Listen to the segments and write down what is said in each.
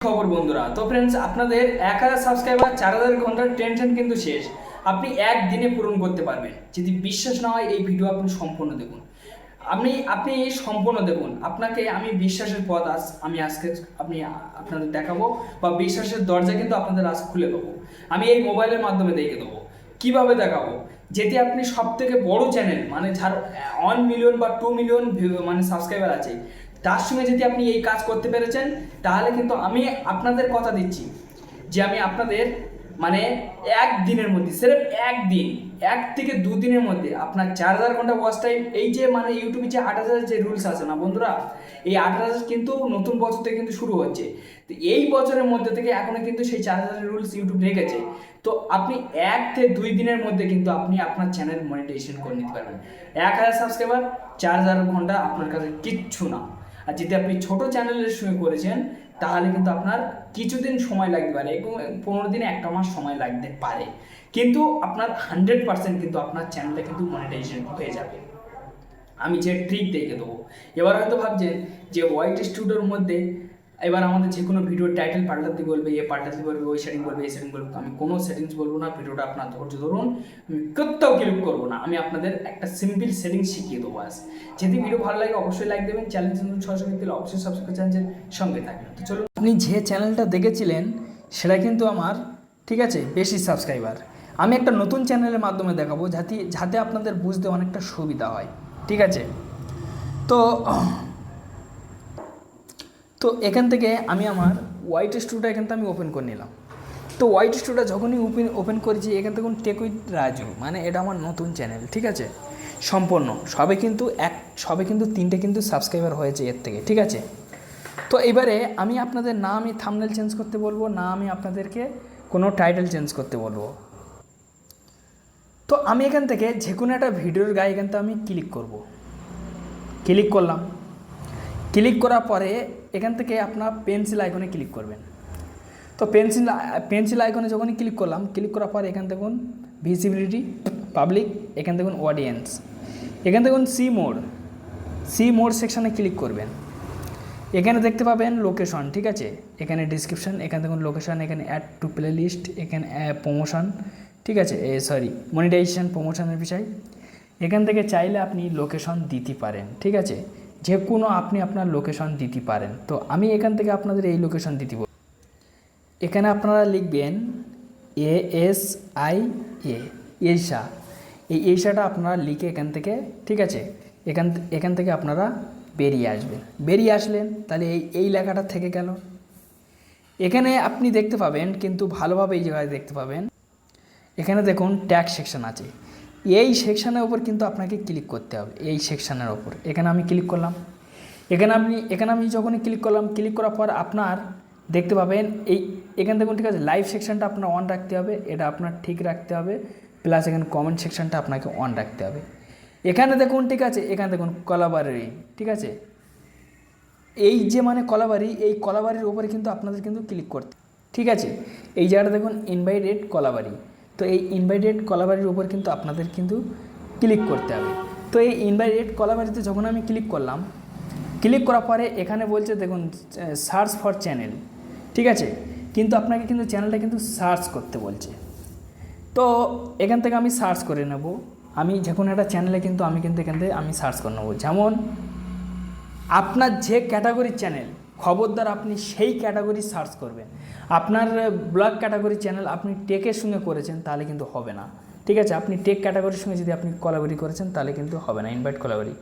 খবর বন্ধুরা, তো ফ্রেন্ডস আপনাদের 1000 সাবস্ক্রাইবার 4000 ঘন্টার টেনশন কিন্তু শেষ। আপনি একদিনে পূরণ করতে পারবেন। যদি বিশ্বাস না হয় এই ভিডিও আপনি সম্পূর্ণ দেখুন। আপনি সম্পূর্ণ দেখুন। আপনাকে আমি বিশ্বাসের পথ আমি আজকে আপনাদের দেখাবো, বা বিশ্বাসের দরজা কিন্তু আপনাদের আজ খুলে দেবো। আমি এই মোবাইলের মাধ্যমে দেখে দেবো। কিভাবে দেখাবো? যেটি আপনি সব থেকে বড় চ্যানেল, মানে যার 1 মিলিয়ন বা 2 মিলিয়ন মানে সাবস্ক্রাইবার আছে, তার সঙ্গে যদি আপনি এই কাজ করতে পেরেছেন, তাহলে কিন্তু আমি আপনাদের কথা দিচ্ছি যে আমি আপনাদের মানে একদিনের মধ্যে, সির্ফ একদিন, 1 থেকে 2 দিনের মধ্যে আপনার 4000 ঘন্টা ওয়াচ টাইম, এই যে মানে ইউটিউবে যে 8000 যে রুলস আছে না বন্ধুরা, এই 8000 কিন্তু নতুন বছর থেকে কিন্তু শুরু হচ্ছে। তো এই বছরের মধ্যে থেকে এখনো কিন্তু সেই 4000 রুলস ইউটিউব রেখেছে। তো আপনি 1 থেকে 2 দিনের মধ্যে কিন্তু আপনি আপনার চ্যানেল মনিটাইজেশন করে নিতে পারবেন। 1000 সাবস্ক্রাইবার, 4000 ঘন্টা আপনার কাছে কিচ্ছু না। আর যদি আপনি ছোট চ্যানেলের সঙ্গে করেছেন, তাহলে কিন্তু আপনার কিছুদিন সময় লাগতে পারে, এবং 15 দিনে 1 মাস সময় লাগতে পারে, কিন্তু আপনার 100% কিন্তু আপনার চ্যানেলটা কিন্তু মনিটাইজেশন হয়ে যাবে। আমি যে ট্রিক দেখে দেবো। এবার হয়তো ভাবছেন যে হোয়াইট স্টুডিওর মধ্যে এবার আমাদের যে কোনো ভিডিওর টাইটেল পাল্টাতে বলবে, পাল্টাতে বলবে, ওই সেটিং বলবে, এই সেটিং বলবে। আমি কোনো সেটিংস বলবো না, ভিডিওটা আপনার ধৈর্য ধরুন। আমি কোথাও ক্লিক করবো না, আমি আপনাদের একটা সিম্পল সেটিংস শিখিয়ে দেবো আজ। যদি ভিডিও ভালো লাগে অবশ্যই লাইক দেবেন, চ্যানেল সরাসরি দিলে অবশ্যই সাবস্ক্রাইব চ্যানেলের সঙ্গে থাকবেন। তো চলুন, আপনি যে চ্যানেলটা দেখেছিলেন সেটা কিন্তু আমার, ঠিক আছে, বেশি সাবস্ক্রাইবার। আমি একটা নতুন চ্যানেলের মাধ্যমে দেখাবো, যাতে আপনাদের বুঝতে অনেকটা সুবিধা হয়, ঠিক আছে। তো তো এখান থেকে আমি আমার হোয়াইট স্টুডিওটা এখান থেকে আমি ওপেন করে নিলাম। তো হোয়াইট স্টুডিওটা যখনই ওপেন করেছি, এখান থেকে টেক উইথ রাজু, মানে এটা আমার নতুন চ্যানেল, ঠিক আছে। সম্পূর্ণ সবে কিন্তু 3টে কিন্তু সাবস্ক্রাইবার হয়েছে এর থেকে, ঠিক আছে। তো এবারে আমি আপনাদের না আমি থাম্বনেল চেঞ্জ করতে বলবো, না আমি আপনাদেরকে কোনো টাইটেল চেঞ্জ করতে বলবো। তো আমি এখান থেকে যে কোনো একটা ভিডিওর গায়ে এখান থেকে আমি ক্লিক করলাম। ক্লিক করার পরে এখান থেকে আপনার পেন্সিল আইকনে ক্লিক করবেন। তো পেন্সিল আইকনে যখনই ক্লিক করলাম, ক্লিক করার পরে এখান দেখুন ভিজিবিলিটি, পাবলিক, এখান দেখুন অডিয়েন্স, এখান দেখুন সি মোড সেকশানে ক্লিক করবেন। এখানে দেখতে পাবেন লোকেশন, ঠিক আছে। এখানে ডিসক্রিপশান, এখানে দেখুন লোকেশন, এখানে অ্যাড টু প্লে লিস্ট, এখানে প্রমোশন, ঠিক আছে, মনিটাইজেশন প্রমোশনের বিষয়। এখান থেকে চাইলে আপনি লোকেশন দিতে পারেন, ঠিক আছে। যে কোনো আপনি আপনার লোকেশন দিতে পারেন। তো আমি এখান থেকে আপনাদের এই লোকেশন দিতে বলব। এখানে আপনারা লিখবেন ASIA, এইসা, এই এইসাটা আপনারা লিখে এখান থেকে, ঠিক আছে, এখান থেকে আপনারা বেরিয়ে আসলেন। তাহলে এই লেখাটা থেকে গেল। এখানে আপনি দেখতে পাবেন, কিন্তু ভালোভাবে এই জায়গায় দেখতে পাবেন, এখানে দেখুন ট্যাগ সেকশন আছে। এই সেকশানের ওপর কিন্তু আপনাকে ক্লিক করতে হবে, এই সেকশানের ওপর। এখানে আমি ক্লিক করলাম। এখানে আমি যখনই ক্লিক করলাম, ক্লিক করার পর আপনার দেখতে পাবেন এখানে দেখুন, ঠিক আছে, লাইভ সেকশনটা আপনার অন রাখতে হবে, এটা আপনার ঠিক রাখতে হবে। প্লাস এখানে কমেন্ট সেকশনটা আপনাকে অন রাখতে হবে। এখানে দেখুন, ঠিক আছে, এখানে দেখুন কলাবারি, ঠিক আছে। এই যে মানে এই কলাবারির উপরে কিন্তু আপনাদের কিন্তু ক্লিক করতে, ঠিক আছে। এই জায়গাটা দেখুন ইনভাইটেড কলাবারি। তো এই ইনভাইটেড কলাবারির উপর কিন্তু আপনাদের কিন্তু ক্লিক করতে হবে। তো এই ইনভাইটেড কলাবারিতে যখন আমি ক্লিক করলাম, ক্লিক করার পরে এখানে বলছে দেখুন সার্চ ফর চ্যানেল, ঠিক আছে। কিন্তু আপনাকে কিন্তু চ্যানেলটা কিন্তু সার্চ করতে বলছে। তো এখান থেকে আমি সার্চ করে নেব। আমি যখন একটা চ্যানেলে কিন্তু এখান থেকে আমি সার্চ করে নেব। যেমন আপনার যে ক্যাটাগরির চ্যানেল, খবরদার আপনি সেই ক্যাটাগরি সার্চ করবেন। আপনার ব্লগ ক্যাটাগরি চ্যানেল আপনি টেকের সঙ্গে করেছেন, তাহলে কিন্তু হবে না, ঠিক আছে। আপনি টেক ক্যাটাগরির সঙ্গে যদি আপনি কোলাবরি করেছেন, তাহলে কিন্তু হবে না, ইনভাইট কোলাবরি।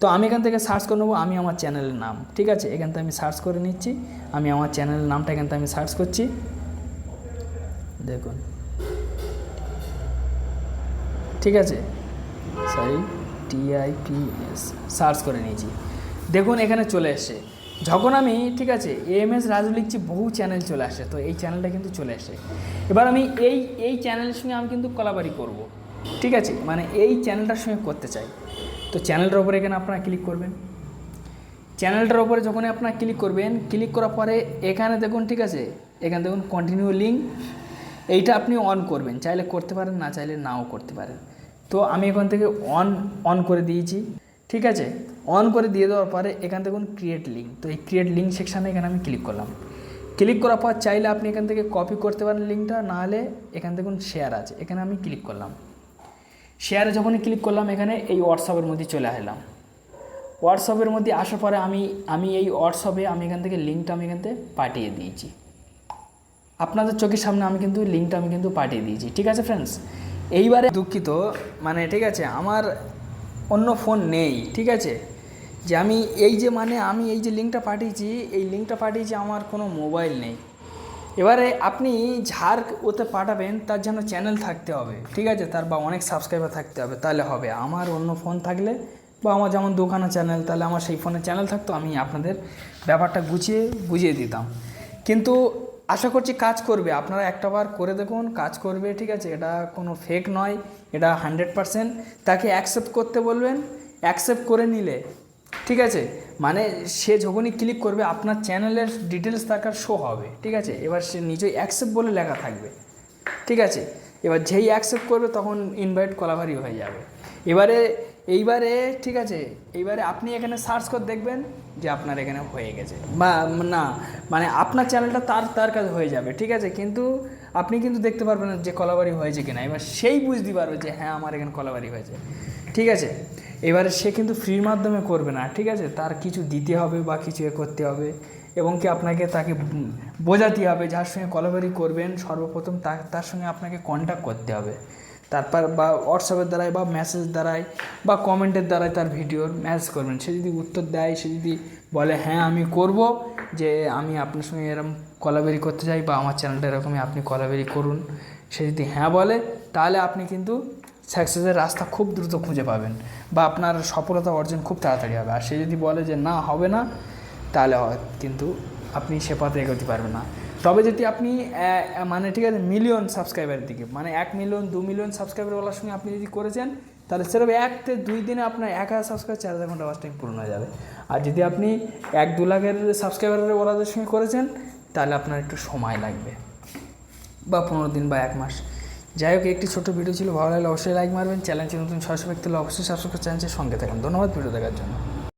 তো আমি এখান থেকে সার্চ করে নেবো আমি আমার চ্যানেলের নাম, ঠিক আছে। এখান থেকে আমি সার্চ করে নিচ্ছি, আমি আমার চ্যানেলের নামটা এখান থেকে আমি সার্চ করছি। দেখুন, ঠিক আছে, TIPS সার্চ করে নিয়েছি। দেখুন এখানে চলে এসছে। যখন আমি, ঠিক আছে, AMS রাজু লিখছি, বহু চ্যানেল চলে আসে। তো এই চ্যানেলটা কিন্তু চলে আসে। এবার আমি এই চ্যানেলের সঙ্গে আমি কিন্তু কোলাবরি করব, ঠিক আছে, মানে এই চ্যানেলটার সঙ্গে করতে চাই। তো চ্যানেলটার উপরে এখানে আপনারা ক্লিক করবেন। চ্যানেলটার উপরে যখনই আপনারা ক্লিক করবেন, ক্লিক করার পরে এখানে দেখুন, ঠিক আছে, এখানে দেখুন কন্টিনিউ লিঙ্ক, এইটা আপনি অন করবেন, চাইলে করতে পারেন, না চাইলে নাও করতে পারেন। তো আমি এখান থেকে অন করে দিয়েছি, ঠিক আছে। অন করে দিয়ে দেওয়ার পরে এখান থেকে ক্রিয়েট লিঙ্ক, তো এই ক্রিয়েট লিঙ্ক সেকশানে এখানে আমি ক্লিক করলাম। ক্লিক করার পর চাইলে আপনি এখান থেকে কপি করতে পারেন লিঙ্কটা, নাহলে এখান থেকে শেয়ার আছে, এখানে আমি ক্লিক করলাম। শেয়ারে যখনই ক্লিক করলাম এখানে এই হোয়াটসঅ্যাপের মধ্যে চলে আসলাম। হোয়াটসঅ্যাপের মধ্যে আসার পরে আমি এই হোয়াটসঅ্যাপে আমি এখান থেকে লিঙ্কটা আমি এখান থেকে পাঠিয়ে দিয়েছি। আপনাদের চোখের সামনে আমি কিন্তু লিঙ্কটা আমি কিন্তু পাঠিয়ে দিয়েছি। ঠিক আছে ফ্রেন্ডস, এইবারে দুঃখিত মানে ঠিক আছে আমার অন্য ফোন নেই। ঠিক আছে, যে আমি এই যে লিঙ্কটা পাঠিয়েছি, এই লিঙ্কটা পাঠিয়েছি আমার কোনো মোবাইল নেই। এবারে আপনি যার ওতে পাঠাবেন তার যেন চ্যানেল থাকতে হবে। ঠিক আছে, তার বা অনেক সাবস্ক্রাইবার থাকতে হবে, তাহলে হবে। আমার অন্য ফোন থাকলে বা আমার যেমন দোকানের চ্যানেল, তাহলে আমার সেই ফোনের চ্যানেল থাকতো, আমি আপনাদের ব্যাপারটা বুঝিয়ে দিতাম। কিন্তু আশা করছি কাজ করবে, আপনারা একটাবার করে দেখুন, কাজ করবে। ঠিক আছে, এটা কোনো ফেক নয়, এটা 100%। তাকে অ্যাকসেপ্ট করতে বলবেন, অ্যাকসেপ্ট করে নিলে ঠিক আছে, মানে সে যখনই ক্লিক করবে আপনার চ্যানেলের ডিটেলস তার শো হবে। ঠিক আছে, এবার সে নিজেই অ্যাকসেপ্ট বলে লেখা থাকবে। ঠিক আছে, এবার যেই অ্যাকসেপ্ট করবে তখন ইনভাইট কলাভারি হয়ে যাবে। এইবারে ঠিক আছে, এইবারে আপনি এখানে সার্চ করে দেখবেন যে আপনার এখানে হয়ে গেছে, বা না মানে আপনার চ্যানেলটা তার কাছে হয়ে যাবে। ঠিক আছে, কিন্তু আপনি কিন্তু দেখতে পারবেন যে কলাবারি হয়েছে কিনা, এবার সেই বুঝতে পারবে যে হ্যাঁ আমার এখানে কলাবারি হয়েছে। ঠিক আছে, এবারে সে কিন্তু ফ্রির মাধ্যমে করবে না। ঠিক আছে, তার কিছু দিতে হবে বা কিছু করতে হবে, এবং কি তাকে বোঝাতে হবে যার সঙ্গে কলাবারি করবেন সর্বপ্রথম তার সঙ্গে আপনাকে কন্ট্যাক্ট করতে হবে। তারপর বা হোয়াটসঅ্যাপের দ্বারাই বা মেসেজ দ্বারাই বা কমেন্টের দ্বারাই তার ভিডিওর মেসেজ করবেন। সে যদি উত্তর দেয়, সে যদি বলে হ্যাঁ আমি করব, যে আমি আপনার সঙ্গে এরকম কলাবেরি করতে চাই বা আমার চ্যানেলটা এরকমই আপনি কলাবেরি করুন, সে যদি হ্যাঁ বলে তাহলে আপনি কিন্তু সাকসেসের রাস্তা খুব দ্রুত খুঁজে পাবেন বা আপনার সফলতা অর্জন খুব তাড়াতাড়ি হবে। আর সে যদি বলে যে না হবে না, তাহলে কিন্তু আপনি সে পথে এগোতে পারবেন না। তবে যদি আপনি মানে ঠিক আছে মিলিয়ন সাবস্ক্রাইবারের দিকে, মানে 1 মিলিয়ন 2 মিলিয়ন সাবস্ক্রাইবারওয়ালার সঙ্গে আপনি যদি করেছেন, তাহলে সেরকম 1-2 দিনে আপনার 1000 সাবস্ক্রাইবার 4000 ঘন্টা ওয়াচ টাইম পূর্ণ হয়ে যাবে। আর যদি আপনি 1-2 লাখের সাবস্ক্রাইবারের ওয়ালাদের সঙ্গে করেছেন, তাহলে আপনার একটু সময় লাগবে, বা 15 দিন বা 1 মাস। যাই হোক, একটি ছোটো ভিডিও ছিল, ভালো লাগলে অবশ্যই লাইক মারবেন। চ্যানেলটি নতুন 600 ব্যক্তি হলে অবশ্যই সাবস্ক্রাইব করে চ্যানেলের সঙ্গে থাকেন। ধন্যবাদ ভিডিও দেখার জন্য।